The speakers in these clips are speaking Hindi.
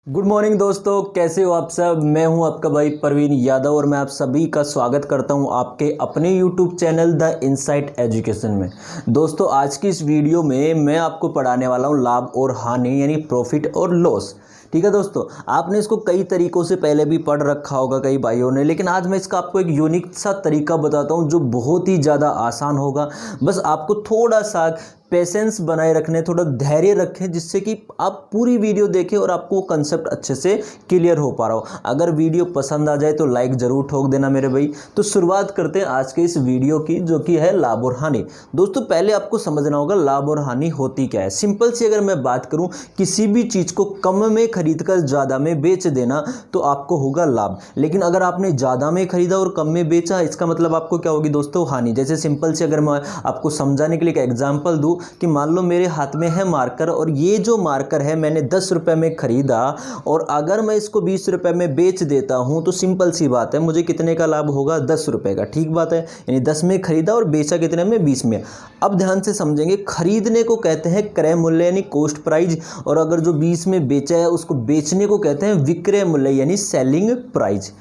गुड मॉर्निंग दोस्तों, कैसे हो आप सब। मैं हूं आपका भाई प्रवीण यादव और मैं आप सभी का स्वागत करता हूं आपके अपने YouTube channel the insight education में। दोस्तों, आज की इस वीडियो में मैं आपको पढ़ाने वाला हूं लाभ और हानि यानी प्रॉफिट और लॉस। ठीक है दोस्तों, आपने इसको कई तरीक़ों से पहले भी पढ़ रखा होगा कई भाइयों ने, लेकिन आज मैं इसका आपको एक यूनिक सा तरीका बताता हूं जो बहुत ही ज़्यादा आसान होगा। बस आपको थोड़ा सा पेशेंस बनाए रखने, थोड़ा धैर्य रखें, जिससे कि आप पूरी वीडियो देखें और आपको वो कंसेप्ट अच्छे से क्लियर हो पा रहा हो। अगर वीडियो पसंद आ जाए तो लाइक ज़रूर ठोक देना मेरे भाई। तो शुरुआत करते हैं आज के इस वीडियो की, जो कि है लाभ और हानि। दोस्तों, पहले आपको समझना होगा लाभ और हानि होती क्या है। सिंपल सी अगर मैं बात करूं, किसी भी चीज़ को कम में खरीद कर ज़्यादा में बेच देना तो आपको होगा लाभ। लेकिन अगर आपने ज़्यादा में खरीदा और कम में बेचा, इसका मतलब आपको क्या होगी दोस्तों, हानि। जैसे सिंपल से अगर मैं आपको समझाने के लिए एक एग्जाम्पल दूँ कि मान लो मेरे हाथ में है मार्कर और ये जो मार्कर है मैंने 10 रुपये में ख़रीदा और अगर मैं इसको 20 रुपये में बेच देता हूँ तो सिंपल सी बात है, मुझे कितने का लाभ होगा, 10 रुपये का। ठीक बात है, यानी 10 में खरीदा और बेचा कितने में, 20 में। अब ध्यान से समझेंगे, खरीदने को कहते हैं क्रय मूल्य यानी कॉस्ट प्राइस, और अगर जो 20 में बेचा है उसको बेचने को कहते हैं विक्रय मूल्य यानी सेलिंग प्राइस।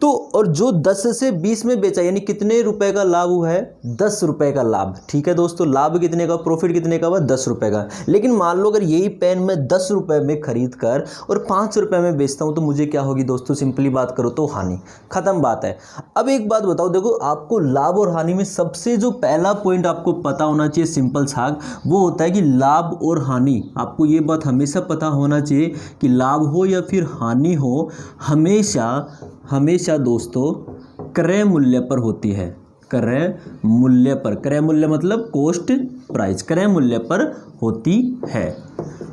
तो और जो 10 से 20 में बेचा यानी कितने रुपए का लाभ हुआ है, 10 रुपए का लाभ। ठीक है दोस्तों, लाभ कितने का, प्रॉफिट कितने का हुआ, 10 रुपए का। लेकिन मान लो अगर यही पेन मैं 10 रुपए में खरीद कर और 5 रुपए में बेचता हूं तो मुझे क्या होगी दोस्तों, सिंपली बात करो तो हानि। खत्म बात है। अब एक बात बताओ, देखो आपको लाभ और हानि में सबसे जो पहला पॉइंट आपको पता होना चाहिए सिंपल सा, वो होता है कि लाभ और हानि, आपको ये बात हमेशा पता होना चाहिए कि लाभ हो या फिर हानि हो, हमेशा दोस्तों क्रय मूल्य पर होती है। क्रय मूल्य पर, क्रय मूल्य मतलब कॉस्ट प्राइस, क्रय मूल्य पर होती है।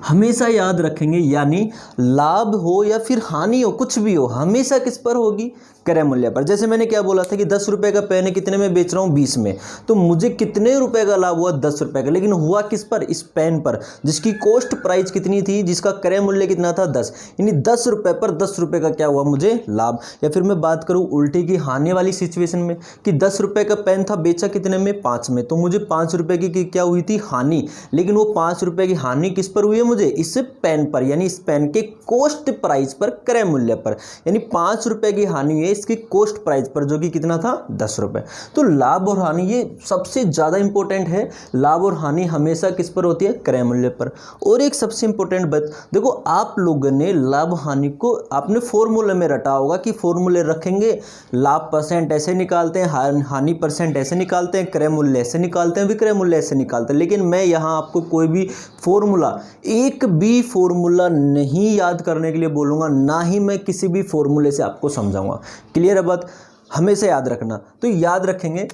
हमेशा याद रखेंगे, यानी लाभ हो या फिर हानि हो, कुछ भी हो, हमेशा किस पर होगी, क्रय मूल्य पर। जैसे मैंने क्या बोला था कि 10 रुपए का पेन है, कितने में बेच रहा हूँ, 20 में, तो मुझे कितने रुपए का लाभ हुआ, 10 रुपए का। लेकिन हुआ किस पर, इस पेन पर, जिसकी कॉस्ट प्राइस कितनी थी, जिसका क्रय मूल्य कितना था, 10, यानी 10 रुपए पर 10 रुपए का क्या हुआ, मुझे लाभ। या फिर मैं बात करूँ उल्टी की हानि वाली सिचुएशन में कि 10 रुपए का पेन था, बेचा कितने में, 5 में, तो मुझे 5 रुपए की क्या हुई थी, हानि। लेकिन वो 5 रुपए की हानि किस पर हुई है, मुझे इस पेन पर, यानी इस पेन के कॉस्ट प्राइस पर, क्रय मूल्य पर, यानी 5 रुपए की हानि है इसकी कॉस्ट प्राइस पर, जो कि कितना था, 10 रुपए। तो लाभ और हानि ये सबसे ज्यादा इंपॉर्टेंट है। लाभ और हानि हमेशा किस पर होती है, क्रय मूल्य पर। और एक सबसे इंपॉर्टेंट बात, देखो आप लोगों ने लाभ हानि को आपने फॉर्मूले में रटा होगा कि फॉर्मूले रखेंगे, लाभ परसेंट ऐसे निकालते हैं, हानि परसेंट ऐसे निकालते हैं, क्रय मूल्य ऐसे निकालते हैं, विक्रय मूल्य ऐसे निकालते हैं। लेकिन मैं यहाँ आपको कोई भी फॉर्मूला, एक भी फॉर्मूला नहीं याद करने के लिए बोलूँगा, ना ही मैं किसी भी फॉर्मूले से आपको समझाऊंगा। क्लियर है बात, हमेशा याद रखना। तो याद रखेंगे,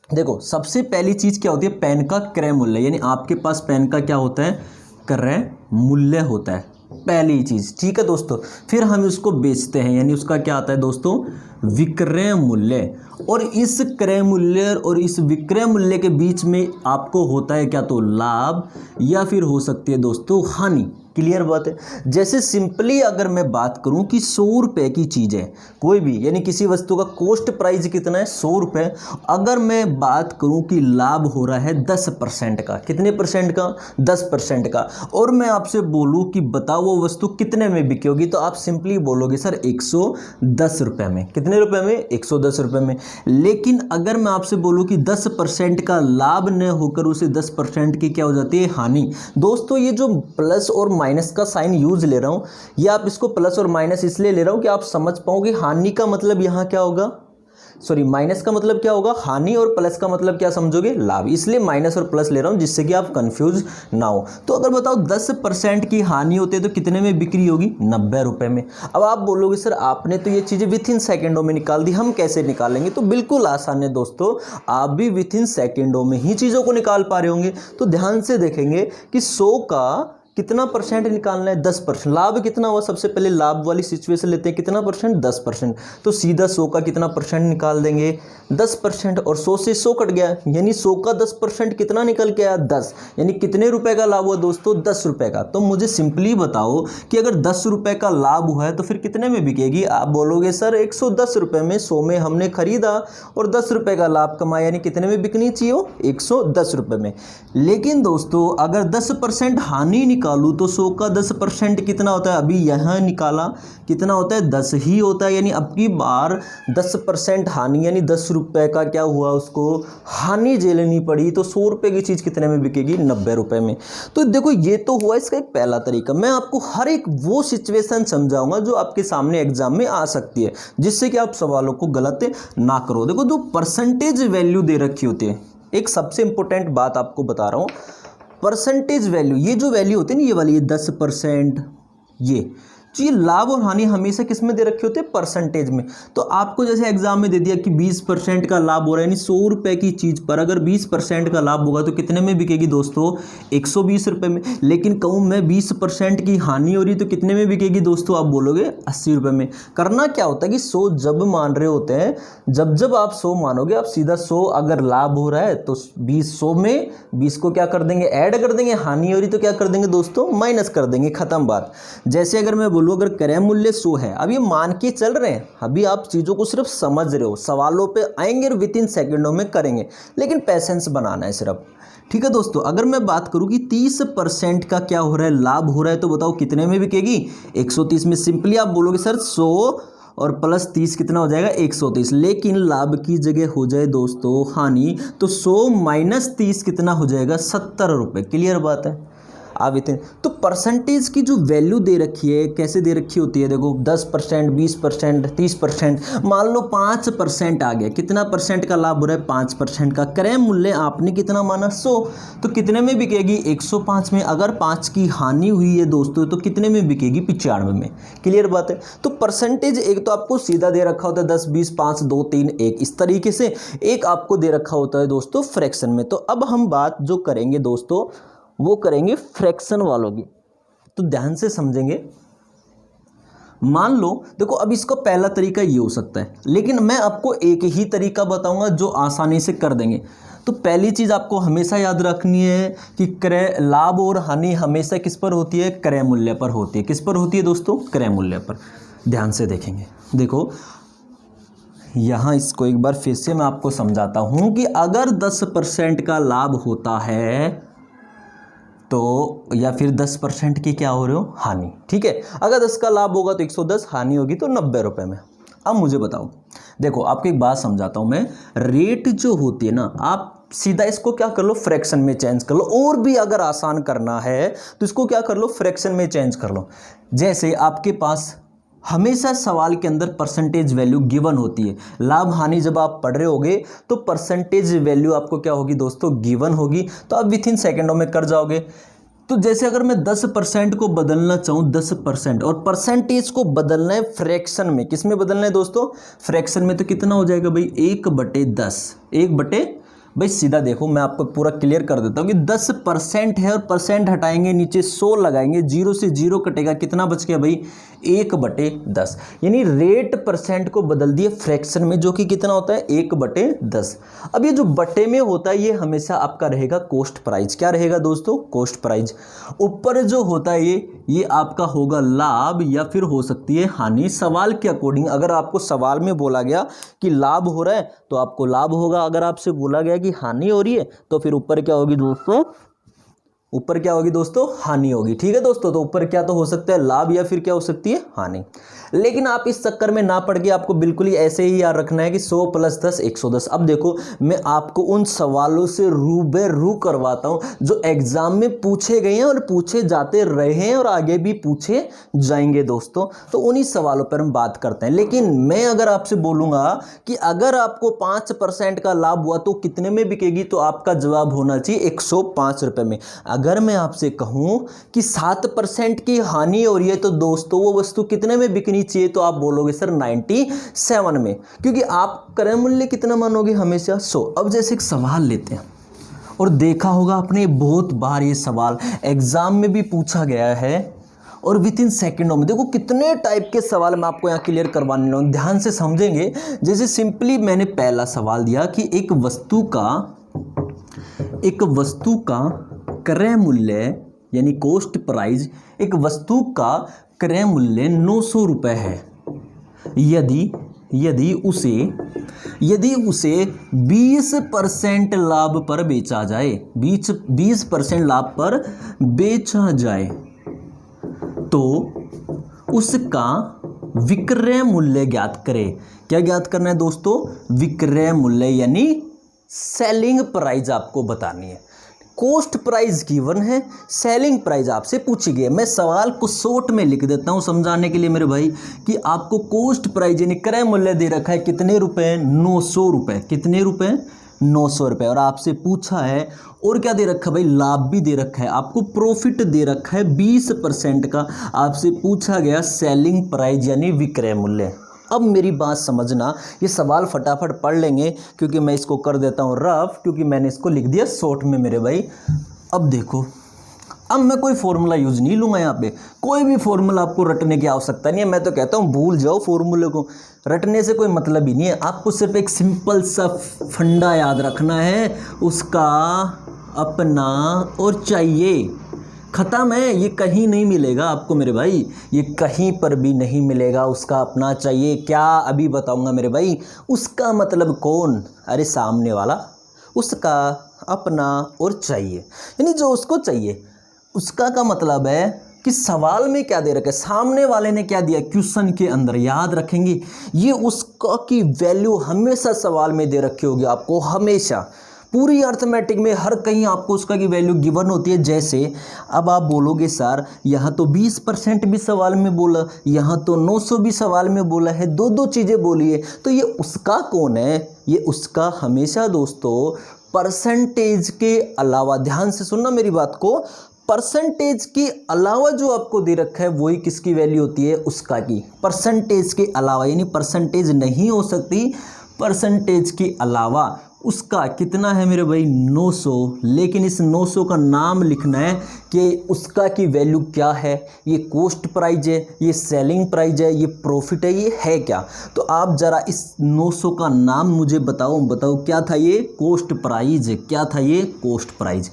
देखो सबसे पहली चीज़ क्या होती है, पेन का क्रय मूल्य, यानी आपके पास पेन का क्या होता है, क्रय मूल्य होता है, पहली चीज़। ठीक है दोस्तों, फिर हम उसको बेचते हैं, यानी उसका क्या आता है दोस्तों, विक्रय मूल्य। और इस क्रय मूल्य और इस विक्रय मूल्य के बीच में आपको होता है क्या, तो लाभ, या फिर हो सकती है दोस्तों हानि। क्लियर बात है। जैसे सिंपली अगर मैं बात करूं कि 100 रुपए की चीज़ है कोई भी, यानी किसी वस्तु का कॉस्ट प्राइस कितना है, 100 रुपये। अगर मैं बात करूं कि लाभ हो रहा है 10% का, कितने परसेंट का, 10% का, और मैं आपसे बोलूं कि बताओ वो वस्तु कितने में बिकी होगी, तो आप सिंपली बोलोगे सर 110 रुपये में। कितने रुपए में, 110 रुपये में। लेकिन अगर मैं आपसे बोलूँ कि 10% का लाभ न होकर उसे 10% की क्या हो जाती है, हानि। दोस्तों ये जो प्लस और माइनस का साइन यूज ले रहा हूं, या आप इसको प्लस और माइनस इसलिए ले रहा हूं कि आप समझ पाओ कि हानि का मतलब यहां क्या होगा, सॉरी माइनस का मतलब क्या होगा, हानि, और प्लस का मतलब क्या समझोगे, लाभ। इसलिए माइनस और प्लस ले रहा हूं जिससे कि आप कंफ्यूज ना हो। तो अगर बताओ 10% की हानि होती है तो कितने में बिक्री होगी, 90 रुपए में। अब आप बोलोगे सर आपने तो ये चीज़ें विथ इन सेकेंडों में निकाल दी, हम कैसे निकालेंगे। तो बिल्कुल आसान है दोस्तों, आप भी विथ इन सेकेंडों में ही चीज़ों को निकाल पा रहे होंगे। तो ध्यान से देखेंगे कि 100 का कितना परसेंट निकालना है, 10%। लाभ कितना हुआ, सबसे पहले लाभ वाली सिचुएशन लेते हैं, कितना परसेंट, 10%। तो सीधा 100 का कितना परसेंट निकाल देंगे, 10%, और 100 से 100 कट गया, यानी 100 का 10% कितना निकल के आया, 10, यानी कितने रुपए का लाभ हुआ दोस्तों, 10 रुपए का। तो मुझे सिंपली बताओ कि अगर 10 रुपए का लाभ हुआ है तो फिर कितने में बिकेगी। आप बोलोगे सर 110 रुपए में, 100 में हमने खरीदा और 10 रुपए का लाभ कमाया, यानी कितने में बिकनी चाहिए, 110 रुपए में। लेकिन दोस्तों अगर 10% हानि निकाल निकालूँ तो 100 का 10% कितना होता है, अभी यहाँ निकाला कितना होता है 10 ही होता है, यानी अब की बार 10% हानि, यानी 10 रुपये का क्या हुआ, उसको हानि झेलनी पड़ी। तो 100 रुपये की चीज़ कितने में बिकेगी, 90 रुपये में। तो देखो ये तो हुआ इसका एक पहला तरीका। मैं आपको हर एक वो सिचुएशन समझाऊंगा जो आपके सामने एग्जाम में आ सकती है, जिससे कि आप सवालों को गलत ना करो। देखो जो परसेंटेज वैल्यू दे रखी होती है, एक सबसे इंपॉर्टेंट बात आपको बता रहा हूँ, परसेंटेज वैल्यू, ये जो वैल्यू होती है ना, ये वाली, ये 10%, ये लाभ और हानि हमेशा किस में दे रखे होते हैं, परसेंटेज में। तो आपको जैसे एग्जाम में दे दिया कि 20% का लाभ हो रहा है, यानी 100 रुपये की चीज़ पर अगर 20% का लाभ होगा तो कितने में बिकेगी दोस्तों, 120 रुपये में। लेकिन कहूँ मैं 20% की हानि हो रही तो कितने में बिकेगी दोस्तों, आप बोलोगे 80 रुपये में। करना क्या होता है कि 100 जब मान रहे होते हैं, जब आप 100 मानोगे, आप सीधा 100 अगर लाभ हो रहा है तो 100 में 20 को क्या कर देंगे, ऐड कर देंगे, हानि हो रही तो क्या कर देंगे दोस्तों, माइनस कर देंगे, खत्म बात। जैसे अगर मैं बोलूँ अगर क्रय मूल्य 100 है, अब ये मान के चल रहे हैं, अभी आप चीज़ों को सिर्फ समझ रहे हो, सवालों पे आएंगे और विद इन सेकेंडों में करेंगे, लेकिन पैसेंस बनाना है सिर्फ। ठीक है दोस्तों, अगर मैं बात करूं कि 30% का क्या हो रहा है, लाभ हो रहा है, तो बताओ कितने में बिकेगी, 130 में। सिंपली आप बोलोगे सर 100 और प्लस 30 कितना हो जाएगा, 130। लेकिन लाभ की जगह हो जाए दोस्तों हानि, तो 100 माइनस 30 कितना हो जाएगा, 70 रुपये। क्लियर बात है आप इतने। तो परसेंटेज की जो वैल्यू दे रखी है, कैसे दे रखी होती है, देखो 10%, 20%, 30%, मान लो 5% आ गया, कितना परसेंट का लाभ हो रहा है, 5% का। क्रय मूल्य आपने कितना माना, 100, तो कितने में बिकेगी, 105 में। अगर 5 की हानि हुई है दोस्तों तो कितने में बिकेगी, 95 में। क्लियर बात है। तो परसेंटेज एक तो आपको सीधा दे रखा होता है 10, 20, 5, 2, 3, 1, इस तरीके से। एक आपको दे रखा होता है दोस्तों फ्रैक्शन में। तो अब हम बात जो करेंगे दोस्तों, वो करेंगे फ्रैक्शन वालों की। तो ध्यान से समझेंगे। मान लो देखो, अब इसका पहला तरीका ये हो सकता है, लेकिन मैं आपको एक ही तरीका बताऊंगा जो आसानी से कर देंगे। तो पहली चीज़ आपको हमेशा याद रखनी है कि क्रय, लाभ और हानि हमेशा किस पर होती है, क्रय मूल्य पर होती है। किस पर होती है दोस्तों, क्रय मूल्य पर। ध्यान से देखेंगे, देखो यहाँ इसको एक बार फिर से मैं आपको समझाता हूँ कि अगर 10% का लाभ होता है तो, या फिर 10% की क्या हो रहे हो, हानि। ठीक है, अगर 10 का लाभ होगा तो 110, हानि होगी तो 90 रुपये में। अब मुझे बताओ, देखो आपको एक बात समझाता हूँ मैं। रेट जो होती है ना, आप सीधा इसको क्या कर लो, फ्रैक्शन में चेंज कर लो। और भी अगर आसान करना है तो इसको क्या कर लो, फ्रैक्शन में चेंज कर लो। जैसे आपके पास हमेशा सवाल के अंदर परसेंटेज वैल्यू गिवन होती है। लाभ हानि जब आप पढ़ रहे होगे तो परसेंटेज वैल्यू आपको क्या होगी दोस्तों, गिवन होगी। तो आप विथ इन सेकेंडों में कर जाओगे। तो जैसे अगर मैं 10% को बदलना चाहूँ, 10%, और परसेंटेज को बदलना है फ्रैक्शन में, किस में बदलना है दोस्तों, फ्रैक्शन में, तो कितना हो जाएगा भाई, 1/10। 1/, भाई सीधा देखो, मैं आपको पूरा क्लियर कर देता हूँ कि 10% है और परसेंट हटाएंगे, नीचे 100 लगाएंगे, 0 से 0 कटेगा, कितना बच गया भाई, 1/10। यानी रेट परसेंट को बदल दिए फ्रैक्शन में, जो कि कितना होता है, 1/10। अब ये जो बटे में होता है ये हमेशा आपका रहेगा कॉस्ट प्राइस। क्या रहेगा दोस्तों, कॉस्ट प्राइस। ऊपर जो होता है ये आपका होगा लाभ या फिर हो सकती है हानि, सवाल के अकॉर्डिंग। अगर आपको सवाल में बोला गया कि लाभ हो रहा है तो आपको लाभ होगा, अगर आपसे बोला गया कि हानि हो रही है तो फिर ऊपर क्या होगी दोस्तों, ऊपर क्या होगी दोस्तों, हानि होगी। ठीक है दोस्तों, तो ऊपर क्या तो हो सकता है लाभ या फिर क्या हो सकती है, हानि। लेकिन आप इस चक्कर में ना पड़ के आपको बिल्कुल ही ऐसे ही याद रखना है कि 100 + 10 110। अब देखो मैं आपको उन सवालों से रूबरू करवाता हूं जो एग्जाम में पूछे गए हैं और पूछे जाते रहे हैं और आगे भी पूछे जाएंगे दोस्तों। तो उन्हीं सवालों पर हम बात करते हैं। लेकिन मैं अगर आपसे बोलूंगा कि अगर आपको 5% का लाभ हुआ तो कितने में बिकेगी, तो आपका जवाब होना चाहिए 105 रुपये में। अगर मैं आपसे कहूं कि 7% की हानि हो रही है तो दोस्तों वो वस्तु कितने में बिकनी चाहिए, तो आप बोलोगे सर 97 में, क्योंकि आप क्रय मूल्य कितना मानोगे, हमेशा 100। अब जैसे एक सवाल लेते हैं, और देखा होगा आपने बहुत बार ये सवाल एग्जाम में भी पूछा गया है और विद इन सेकेंडों में। देखो कितने टाइप के सवाल मैं आपको यहाँ क्लियर करवाने लगा, ध्यान से समझेंगे। जैसे सिंपली मैंने पहला सवाल दिया कि एक वस्तु का क्रय मूल्य यानी कॉस्ट प्राइस, एक वस्तु का क्रय मूल्य 900 रुपये है। यदि उसे 20% लाभ पर बेचा जाए, 20% लाभ पर बेचा जाए तो उसका विक्रय मूल्य ज्ञात करें। क्या ज्ञात करना है दोस्तों? विक्रय मूल्य यानी सेलिंग प्राइस आपको बतानी है। कॉस्ट प्राइस गिवन है, सेलिंग प्राइस आपसे पूछी गई है। मैं सवाल को शॉर्ट में लिख देता हूं समझाने के लिए मेरे भाई कि आपको कॉस्ट प्राइस यानी क्रय मूल्य दे रखा है कितने रुपए? 900 रुपए। कितने रुपए? 900 रुपये। और आपसे पूछा है और क्या दे रखा है भाई? लाभ भी दे रखा है, आपको प्रॉफिट दे रखा है 20% का। आपसे पूछा गया सेलिंग प्राइस यानी विक्रय मूल्य। अब मेरी बात समझना, ये सवाल फटाफट पढ़ लेंगे क्योंकि मैं इसको कर देता हूँ रफ, क्योंकि मैंने इसको लिख दिया शॉर्ट में मेरे भाई। अब देखो, अब मैं कोई फॉर्मूला यूज नहीं लूँगा यहाँ पे, कोई भी फॉर्मूला आपको रटने की आवश्यकता नहीं है। मैं तो कहता हूँ भूल जाओ फॉर्मूले को, रटने से कोई मतलब ही नहीं है। आपको सिर्फ एक सिंपल सा फंडा याद रखना है, उसका, अपना और चाहिए। ख़त्म है। ये कहीं नहीं मिलेगा आपको मेरे भाई, ये कहीं पर भी नहीं मिलेगा। उसका, अपना, चाहिए क्या अभी बताऊंगा मेरे भाई। उसका मतलब कौन? अरे सामने वाला। उसका, अपना और चाहिए यानी जो उसको चाहिए। उसका का मतलब है कि सवाल में क्या दे रखा है, सामने वाले ने क्या दिया क्वेश्चन के अंदर, याद रखेंगे। ये उसका की वैल्यू हमेशा सवाल में दे रखी होगी आपको, हमेशा। पूरी अर्थमेटिक में हर कहीं आपको उसका की वैल्यू गिवन होती है। जैसे अब आप बोलोगे सर यहाँ तो 20% भी सवाल में बोला, यहाँ तो 900 भी सवाल में बोला है, दो चीज़ें बोली है, तो ये उसका कौन है? ये उसका हमेशा दोस्तों परसेंटेज के अलावा, ध्यान से सुनना मेरी बात को, परसेंटेज के अलावा जो आपको दे रखा है वही किसकी वैल्यू होती है? उसका की। परसेंटेज के अलावा यानी परसेंटेज नहीं हो सकती, परसेंटेज के अलावा उसका कितना है मेरे भाई? 900। लेकिन इस 900 का नाम लिखना है कि उसका की वैल्यू क्या है। ये कॉस्ट प्राइस है, ये सेलिंग प्राइस है, ये प्रॉफिट है, ये है क्या? तो आप ज़रा इस 900 का नाम मुझे बताओ क्या था? ये कॉस्ट प्राइस। क्या था ये? Cost price.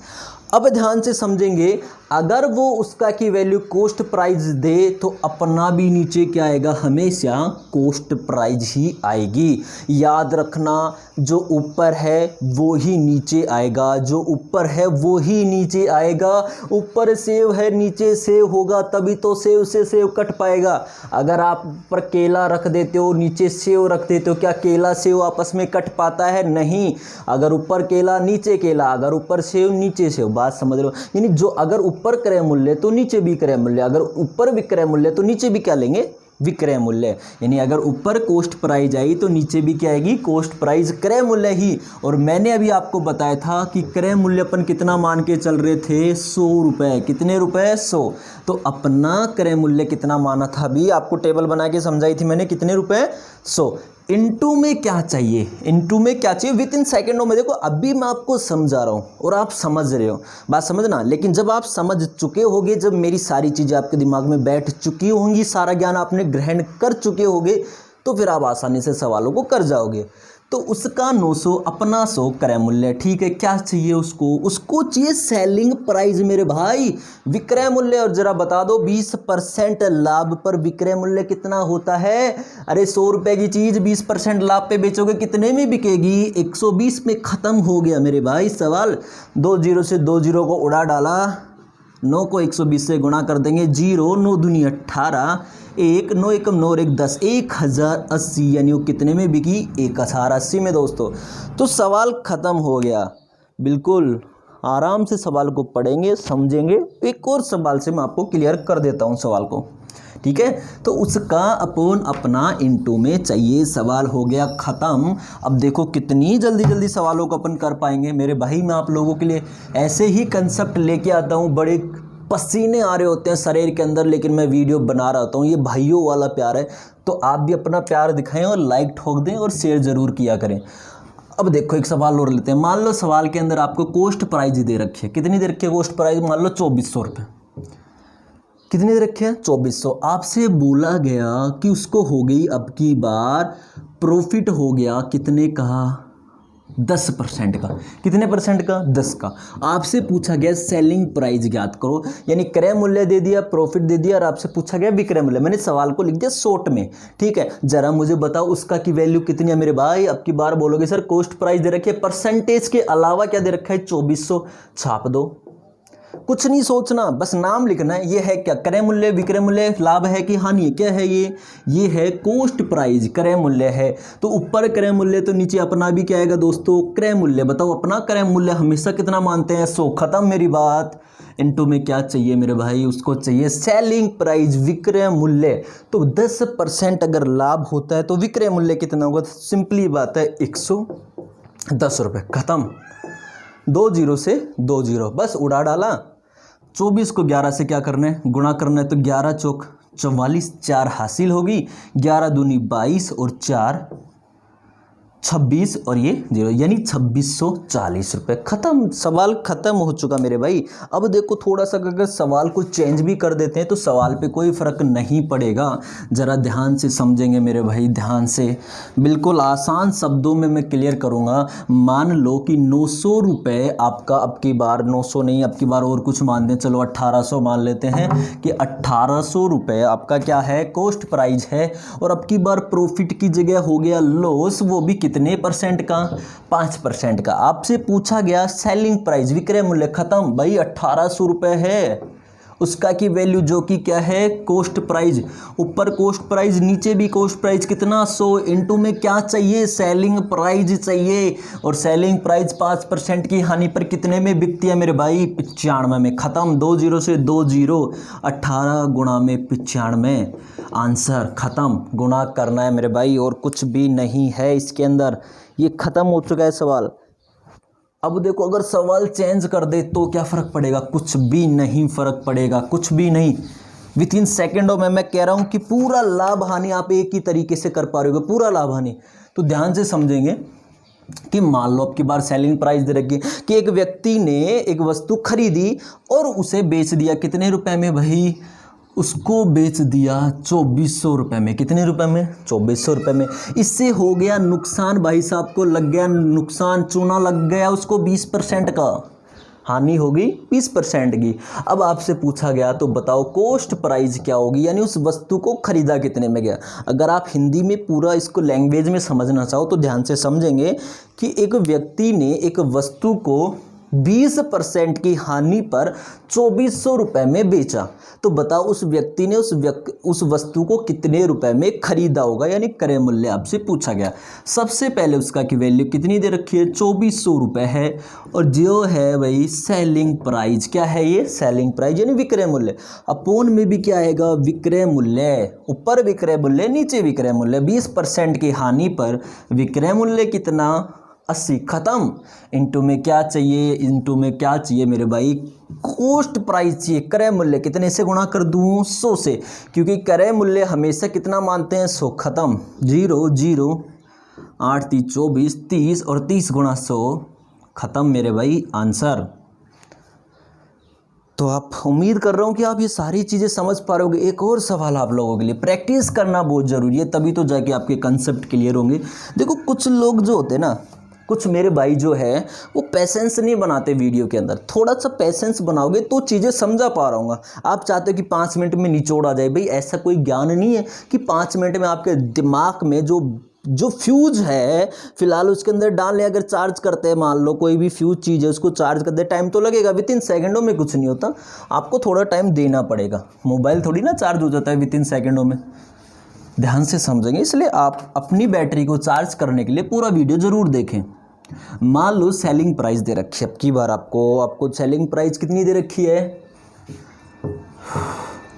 अब ध्यान से समझेंगे, अगर वो उसका की वैल्यू कॉस्ट प्राइस दे तो अपना भी नीचे क्या आएगा? हमेशा कॉस्ट प्राइस ही आएगी। याद रखना, जो ऊपर है वो ही नीचे आएगा, जो ऊपर है वो ही नीचे आएगा। ऊपर सेव है, नीचे सेव होगा, तभी तो सेव से सेव कट पाएगा। अगर आप ऊपर केला रख देते हो, नीचे सेव रख देते हो, क्या केला सेव आपस में कट पाता है? नहीं। अगर ऊपर केला नीचे केला, अगर ऊपर सेव नीचे सेव, बात समझ रहे हो? यानी जो अगर ऊपर क्रय मूल्य तो नीचे भी क्रय मूल्य, अगर ऊपर विक्रय मूल्य तो नीचे भी क्या लेंगे? विक्रय मूल्य। यानी अगर ऊपर कॉस्ट प्राइस आई तो नीचे भी क्या आएगी? कॉस्ट प्राइस, क्रय मूल्य ही। और मैंने अभी आपको बताया था कि क्रय मूल्य अपन कितना मान के चल रहे थे? 100 रुपये। कितने रुपए? 100। तो अपना क्रय मूल्य कितना माना था? अभी आपको टेबल बना के समझाई थी मैंने, कितने रुपए? 100। इनटू में क्या चाहिए? इनटू में क्या चाहिए? विद इन सेकेंडों में। देखो अभी मैं आपको समझा रहा हूँ और आप समझ रहे हो, बात समझना। लेकिन जब आप समझ चुके होगे, जब मेरी सारी चीज़ें आपके दिमाग में बैठ चुकी होंगी, सारा ज्ञान आपने ग्रहण कर चुके होगे, तो फिर आप आसानी से सवालों को कर जाओगे। तो उसका 900, अपना 100 क्रय मूल्य। ठीक है, क्या चाहिए उसको? उसको चाहिए सेलिंग प्राइस मेरे भाई, विक्रय मूल्य। और जरा बता दो 20% लाभ पर विक्रय मूल्य कितना होता है? अरे 100 रुपये की चीज़ 20% लाभ पे बेचोगे, कितने में बिकेगी? 120 में ख़त्म हो गया मेरे भाई सवाल। 2 जीरो से 2 जीरो को उड़ा डाला, 9 को 120 से गुणा कर देंगे, 0 9 दूनी 18, 1 9 1 9 और 1 10, 1080। यानी वो कितने में बिकी? 1080 में दोस्तों। तो सवाल ख़त्म हो गया। बिल्कुल आराम से सवाल को पढ़ेंगे, समझेंगे। एक और सवाल से मैं आपको क्लियर कर देता हूँ सवाल को, ठीक है? तो उसका अपॉन अपना इनटू में चाहिए। सवाल हो गया ख़त्म। अब देखो कितनी जल्दी जल्दी सवालों को अपन कर पाएंगे मेरे भाई। मैं आप लोगों के लिए ऐसे ही कंसेप्ट लेके आता हूँ, बड़े पसीने आ रहे होते हैं शरीर के अंदर, लेकिन मैं वीडियो बना रहा होता हूँ। ये भाइयों वाला प्यार है, तो आप भी अपना प्यार दिखाएं और लाइक ठोक दें और शेयर ज़रूर किया करें। अब देखो एक सवाल और लेते हैं। मान लो सवाल के अंदर आपको कॉस्ट प्राइस दे रखी है। कितनी दे रखी है कॉस्ट प्राइस? मान लो 2400 रुपये। कितनी दे रखी है? 2400। आपसे बोला गया कि उसको हो गई अब की बार प्रॉफिट हो गया, कितने का? 10% का। कितने परसेंट का? 10 का। आपसे पूछा गया सेलिंग प्राइस ज्ञात करो, यानी क्रय मूल्य दे दिया, प्रॉफिट दे दिया और आपसे पूछा गया विक्रय मूल्य। मैंने सवाल को लिख दिया शॉर्ट में, ठीक है। जरा मुझे बताओ उसका की वैल्यू कितनी है मेरे भाई। अब की बार बोलोगे सर कॉस्ट प्राइस दे रखी है, परसेंटेज के अलावा क्या दे रखा है? 2400। छाप दो, कुछ नहीं सोचना, बस नाम लिखना है। ये है क्या? क्रय मूल्य, विक्रय मूल्य, लाभ है कि हानि है? क्या है ये है कॉस्ट प्राइस, क्रय मूल्य है। तो ऊपर क्रय मूल्य तो नीचे अपना भी क्या आएगा दोस्तों? क्रय मूल्य। बताओ अपना क्रय मूल्य हमेशा कितना मानते हैं? 100। खत्म मेरी बात। इनटू में क्या चाहिए मेरे भाई? उसको चाहिए सेलिंग प्राइस, विक्रय मूल्य। तो 10% अगर लाभ होता है तो विक्रय मूल्य कितना होगा? सिंपली बात है 110 रुपये। खत्म। 2 जीरो से 2 जीरो, बस उड़ा डाला। 24 को 11 से क्या करना है? गुणा करना है। तो 11 चौक 44, 4 हासिल होगी। 11 दूनी 22 और 4 26 और ये 0, यानी 2640 रुपये। खत्म, सवाल खत्म हो चुका मेरे भाई। अब देखो थोड़ा सा अगर सवाल को चेंज भी कर देते हैं तो सवाल पे कोई फ़र्क नहीं पड़ेगा। ज़रा ध्यान से समझेंगे मेरे भाई, ध्यान से। बिल्कुल आसान शब्दों में मैं क्लियर करूँगा। मान लो कि 900 रुपये आपका, अब की बार 900 नहीं, अब की बार और कुछ मान दें, चलो 1800 मान लेते हैं कि 1800 रुपये आपका क्या है? कॉस्ट प्राइस है। और अब की बार प्रॉफिट की जगह हो गया लॉस, वो भी कितने परसेंट का? 5% का। आपसे पूछा गया सेलिंग प्राइस, विक्रय मूल्य। खत्म भाई, 1800 रुपये है उसका की वैल्यू, जो कि क्या है? Cost price. ऊपर कॉस्ट प्राइस, नीचे भी कॉस्ट प्राइस। कितना? 100। इनटू में क्या चाहिए? सेलिंग प्राइस चाहिए। और सेलिंग प्राइस 5% की हानि पर कितने में बिकती है मेरे भाई? 95 में। खत्म। 2 जीरो से 2 जीरो, 18 गुणा में 95। आंसर खत्म। गुणा करना है मेरे भाई, और कुछ भी नहीं है इसके अंदर। ये खत्म हो चुका है सवाल। अब देखो अगर सवाल चेंज कर दे तो क्या फ़र्क पड़ेगा? कुछ भी नहीं फ़र्क पड़ेगा, कुछ भी नहीं। विद इन सेकेंडों में मैं कह रहा हूँ कि पूरा लाभ हानि आप एक ही तरीके से कर पा रहे हो, पूरा लाभ हानि। तो ध्यान से समझेंगे कि मान लो आपकी बार सेलिंग प्राइस दे रखी है कि एक व्यक्ति ने एक वस्तु खरीदी और उसे बेच दिया। कितने रुपए में भाई? उसको बेच दिया 2400 रुपये में। कितने रुपए में? 2400 रुपये में। इससे हो गया नुकसान भाई साहब को, लग गया नुकसान, चूना लग गया उसको 20% का। हानि होगी 20% की। अब आपसे पूछा गया तो बताओ कॉस्ट प्राइस क्या होगी, यानी उस वस्तु को खरीदा कितने में गया। अगर आप हिंदी में पूरा इसको लैंग्वेज में समझना चाहो तो ध्यान से समझेंगे कि एक व्यक्ति ने एक वस्तु को 20% की हानि पर 2400 रुपये में बेचा। तो बताओ उस व्यक्ति ने उस वस्तु को कितने रुपए में खरीदा होगा, यानी क्रय मूल्य आपसे पूछा गया। सबसे पहले उसका की वैल्यू कितनी दे रखी है? 2400 रुपये है। और जो है भाई सेलिंग प्राइस, क्या है ये? सेलिंग प्राइस यानी विक्रय मूल्य। अपोन में भी क्या आएगा? विक्रय मूल्य। ऊपर विक्रय मूल्य, नीचे विक्रय मूल्य। 20% की हानि पर विक्रय मूल्य कितना? 80। खत्म। इनटू में क्या चाहिए? इनटू में क्या चाहिए मेरे भाई? कॉस्ट प्राइस चाहिए। क्रय मूल्य कितने से गुणा कर दूं? 100 से, क्योंकि क्रय मूल्य हमेशा कितना मानते हैं? 100। खत्म। 0 0 8 3 24, 30 और 30 गुणा 100। खत्म मेरे भाई, आंसर। तो आप, उम्मीद कर रहा हूँ कि आप ये सारी चीज़ें समझ पा रहे होगे। एक और सवाल आप लोगों के लिए, प्रैक्टिस करना बहुत ज़रूरी है, तभी तो जाके आपके कंसेप्ट क्लियर होंगे। देखो कुछ लोग जो होते हैं ना, कुछ मेरे भाई जो है वो पेशेंस नहीं बनाते वीडियो के अंदर। थोड़ा सा पेशेंस बनाओगे तो चीज़ें समझा पा रहा हूँ। आप चाहते हो कि 5 मिनट में निचोड़ आ जाए, भाई ऐसा कोई ज्ञान नहीं है कि 5 मिनट में आपके दिमाग में जो फ्यूज है फिलहाल उसके अंदर डाल ले। अगर चार्ज करते हैं, मान लो कोई भी फ्यूज चीज़ है, उसको चार्ज करते टाइम तो लगेगा, विद इन सेकेंडों में कुछ नहीं होता, आपको थोड़ा टाइम देना पड़ेगा। मोबाइल थोड़ी ना चार्ज हो जाता है विद इन सेकेंडों में। ध्यान से समझेंगे, इसलिए आप अपनी बैटरी को चार्ज करने के लिए पूरा वीडियो ज़रूर देखें। मान लो सेलिंग प्राइस दे रखी है, अब की बार आपको सेलिंग प्राइस कितनी दे रखी है?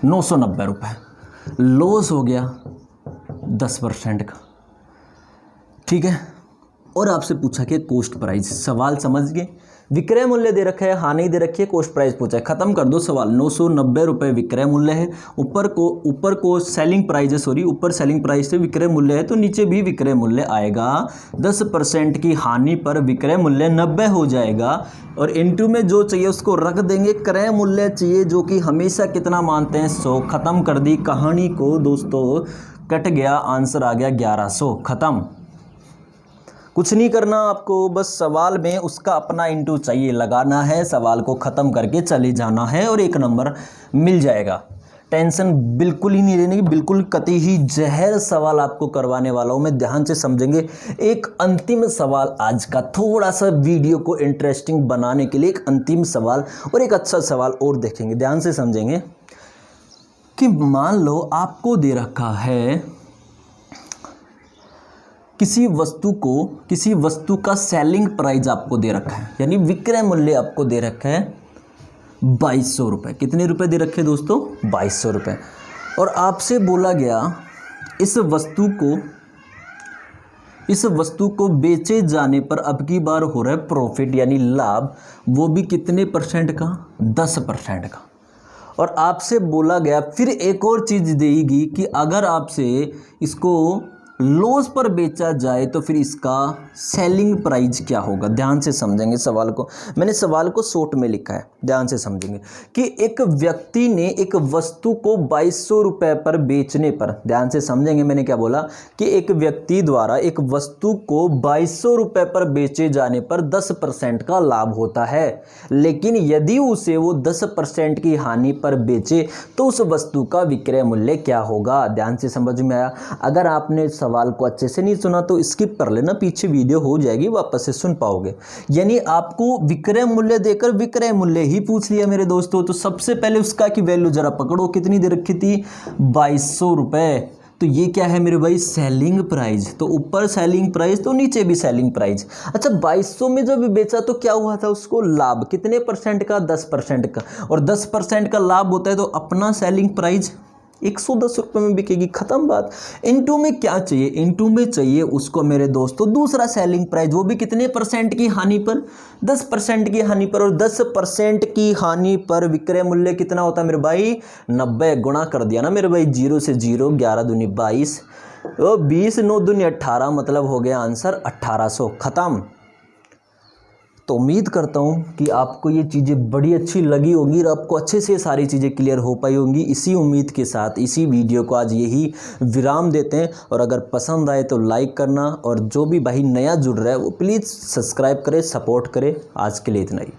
990 रुपये। लॉस हो गया 10% का, ठीक है। और आपसे पूछा कि कॉस्ट प्राइस, सवाल समझ गए। विक्रय मूल्य दे रखा है, हानि दे रखी है, कॉस्ट प्राइस पूछा है। खत्म कर दो सवाल। 990 रुपये विक्रय मूल्य है, ऊपर को सेलिंग प्राइस है, सॉरी ऊपर सेलिंग प्राइस से विक्रय मूल्य है तो नीचे भी विक्रय मूल्य आएगा। 10% की हानि पर विक्रय मूल्य 90 हो जाएगा। और इनटू में जो चाहिए उसको रख देंगे, क्रय मूल्य चाहिए जो कि हमेशा कितना मानते हैं? 100। खत्म कर दी कहानी को दोस्तों, कट गया, आंसर आ गया 1100। खत्म। कुछ नहीं करना आपको, बस सवाल में उसका अपना इंटू चाहिए लगाना है, सवाल को ख़त्म करके चले जाना है और 1 नंबर मिल जाएगा। टेंशन बिल्कुल ही नहीं लेने की, बिल्कुल कतई ही जहर सवाल आपको करवाने वाला हूँ मैं, ध्यान से समझेंगे। एक अंतिम सवाल आज का, थोड़ा सा वीडियो को इंटरेस्टिंग बनाने के लिए एक अंतिम सवाल और एक अच्छा सवाल और देखेंगे, ध्यान से समझेंगे। कि मान लो आपको दे रखा है किसी वस्तु का सेलिंग प्राइस आपको दे रखा है, यानी विक्रय मूल्य आपको दे रखा है 2200 रुपये। कितने रुपए दे रखे दोस्तों? 2200 रुपये। और आपसे बोला गया इस वस्तु को बेचे जाने पर अब की बार हो रहा है प्रॉफिट यानी लाभ, वो भी कितने परसेंट का? 10% का। और आपसे बोला गया फिर एक और चीज़ देगी कि अगर आपसे इसको लॉस पर बेचा जाए तो फिर इसका सेलिंग प्राइस क्या होगा। ध्यान से समझेंगे सवाल को, मैंने सवाल को शॉर्ट में लिखा है, ध्यान से समझेंगे। कि एक व्यक्ति ने एक वस्तु को 2200 रुपये पर बेचने पर, ध्यान से समझेंगे मैंने क्या बोला, कि एक व्यक्ति द्वारा एक वस्तु को 2200 रुपये पर बेचे जाने पर 10% का लाभ होता है, लेकिन यदि उसे वो 10% की हानि पर बेचे तो उस वस्तु का विक्रय मूल्य क्या होगा। ध्यान से समझ में आया? अगर आपने सवाल को अच्छे से नहीं सुना तो स्किप कर लेना, पीछे वीडियो हो जाएगी, वापस से सुन पाओगे। यानी आपको विक्रय मूल्य देकर विक्रय मूल्य ही पूछ लिया मेरे दोस्तों। तो सबसे पहले उसका की वैल्यू जरा पकड़ो, कितनी दे रखी थी? 2200 रुपये। तो ये क्या है मेरे भाई? Selling price. तो ऊपर सेलिंग प्राइस तो नीचे भी सेलिंग प्राइस। अच्छा, 2200 में जब बेचा तो क्या हुआ था उसको? लाभ। कितने परसेंट का? 10% का। और 10% का लाभ होता है तो अपना सेलिंग प्राइस 110 रुपये में बिकेगी, खत्म बात। इनटू में क्या चाहिए? इनटू में चाहिए उसको मेरे दोस्तों दूसरा सेलिंग प्राइस, वो भी कितने परसेंट की हानि पर? 10% की हानि पर। और 10% की हानि पर विक्रय मूल्य कितना होता है मेरे भाई? 90। गुणा कर दिया ना मेरे भाई, 0 से 0, 11 दूनी 22, 20 9 दूनी 18, मतलब हो गया आंसर 1800, खत्म। तो उम्मीद करता हूँ कि आपको ये चीज़ें बड़ी अच्छी लगी होंगी और आपको अच्छे से सारी चीज़ें क्लियर हो पाई होंगी। इसी उम्मीद के साथ इसी वीडियो को आज यही विराम देते हैं। और अगर पसंद आए तो लाइक करना, और जो भी भाई नया जुड़ रहा है वो प्लीज़ सब्सक्राइब करे, सपोर्ट करे। आज के लिए इतना ही।